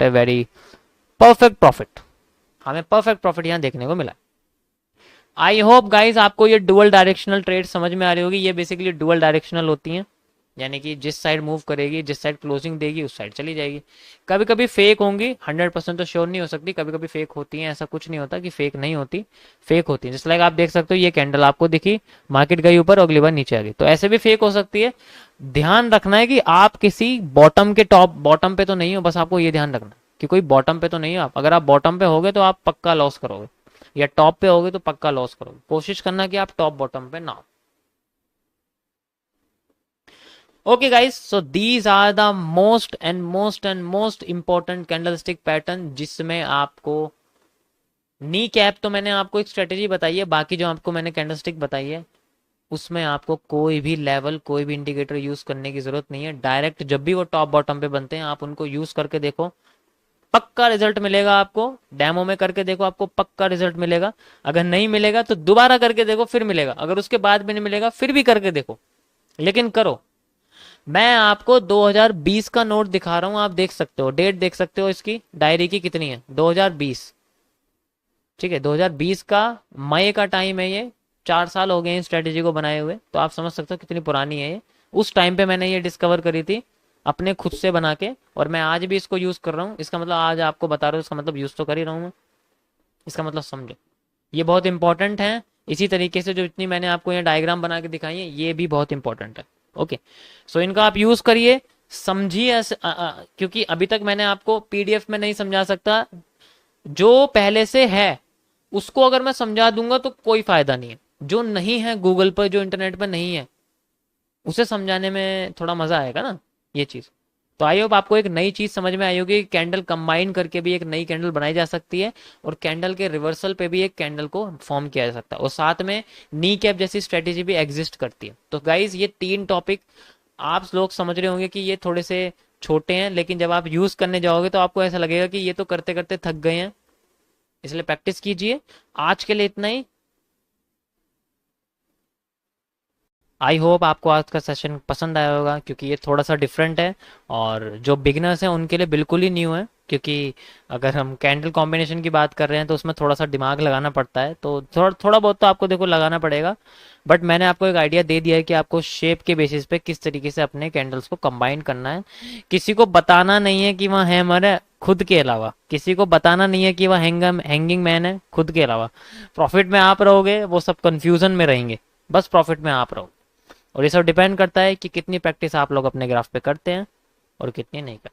Very perfect profit, हमें perfect profit यहाँ देखने को मिला। आई होप गाइज आपको ये डुअल डायरेक्शनल ट्रेड समझ में आ रही होगी। ये बेसिकली डुअल डायरेक्शनल होती हैं, यानी कि जिस साइड मूव करेगी, जिस साइड क्लोजिंग देगी उस साइड चली जाएगी। कभी कभी फेक होंगी, 100% तो श्योर नहीं हो सकती, कभी कभी फेक होती हैं, ऐसा कुछ नहीं होता कि फेक नहीं होती, फेक होती है। जैसे लाइक आप देख सकते हो ये कैंडल आपको दिखी, मार्केट गई ऊपर, अगली बार नीचे आ गई, तो ऐसे भी फेक हो सकती है। ध्यान रखना है कि आप किसी बॉटम के टॉप, बॉटम पे तो नहीं हो, बस आपको ये ध्यान रखना कि कोई बॉटम पे तो नहीं हो आप। अगर आप बॉटम पे होगे तो आप पक्का लॉस करोगे, या टॉप पे होगे तो पक्का लॉस करोगे। कोशिश करना कि आप टॉप बॉटम पे ना हो। Okay guys, so these are the most important candlestick pattern जिसमें आपको नी कैप, तो मैंने आपको एक स्ट्रेटेजी बताई है, बाकी जो आपको मैंने कैंडलस्टिक बताई है उसमें आपको कोई भी लेवल, कोई भी इंडिकेटर यूज करने की जरूरत नहीं है। डायरेक्ट जब भी वो टॉप बॉटम पे बनते हैं आप उनको यूज करके देखो, पक्का रिजल्ट मिलेगा आपको। डेमो में करके देखो, आपको पक्का रिजल्ट मिलेगा। अगर नहीं मिलेगा तो दोबारा करके देखो, फिर मिलेगा। अगर उसके बाद भी नहीं मिलेगा फिर भी करके देखो, लेकिन करो। मैं आपको 2020 का नोट दिखा रहा हूं, आप देख सकते हो, डेट देख सकते हो इसकी, डायरी की कितनी है, 2020। ठीक है, 2020 का मई का टाइम है ये। 4 साल हो गए हैं स्ट्रेटेजी को बनाए हुए, तो आप समझ सकते हो कितनी पुरानी है ये। उस टाइम पे मैंने ये डिस्कवर करी थी अपने खुद से बना के, और मैं आज भी इसको यूज कर रहा हूँ। इसका मतलब आज आपको बता रहा हूँ, इसका मतलब यूज तो कर ही रहा हूँ मैं। इसका मतलब समझो, ये बहुत इंपॉर्टेंट है। इसी तरीके से जो इतनी मैंने आपको यहाँ डायग्राम बना के दिखाई है, ये भी बहुत इंपॉर्टेंट है। ओके, सो इनका आप यूज करिए, समझिए क्योंकि अभी तक मैंने आपको पीडीएफ में नहीं समझा सकता। जो पहले से है उसको अगर मैं समझा दूंगा तो कोई फायदा नहीं है। जो नहीं है गूगल पर, जो इंटरनेट पर नहीं है, उसे समझाने में थोड़ा मजा आएगा ना, ये चीज। तो आई होप आपको एक नई चीज समझ में आई होगी। कैंडल कंबाइन करके भी एक नई कैंडल बनाई जा सकती है, और कैंडल के रिवर्सल पे भी एक कैंडल को फॉर्म किया जा सकता है, और साथ में नी कैप जैसी स्ट्रेटेजी भी एग्जिस्ट करती है। तो गाइज ये 3 टॉपिक आप लोग समझ रहे होंगे कि ये थोड़े से छोटे हैं, लेकिन जब आप यूज करने जाओगे तो आपको ऐसा लगेगा कि ये तो करते करते थक गए हैं। इसलिए प्रैक्टिस कीजिए। आज के लिए इतना ही। आई होप आपको आज का सेशन पसंद आया होगा, क्योंकि ये थोड़ा सा डिफरेंट है, और जो बिगिनर्स हैं उनके लिए बिल्कुल ही न्यू है। क्योंकि अगर हम कैंडल कॉम्बिनेशन की बात कर रहे हैं तो उसमें थोड़ा सा दिमाग लगाना पड़ता है, तो थोड़ा थोड़ा बहुत तो आपको देखो लगाना पड़ेगा। बट मैंने आपको एक आइडिया दे दिया है कि आपको शेप के बेसिस पे किस तरीके से अपने कैंडल्स को कंबाइन करना है। किसी को बताना नहीं है कि वह हैमर है खुद के अलावा, किसी को बताना नहीं है कि वह हैंगिंग मैन है खुद के अलावा। प्रॉफिट में आप रहोगे, वो सब कंफ्यूजन में रहेंगे, बस प्रॉफिट में आप रहो। और ये सब डिपेंड करता है कि कितनी प्रैक्टिस आप लोग अपने ग्राफ पे करते हैं और कितनी नहीं करते।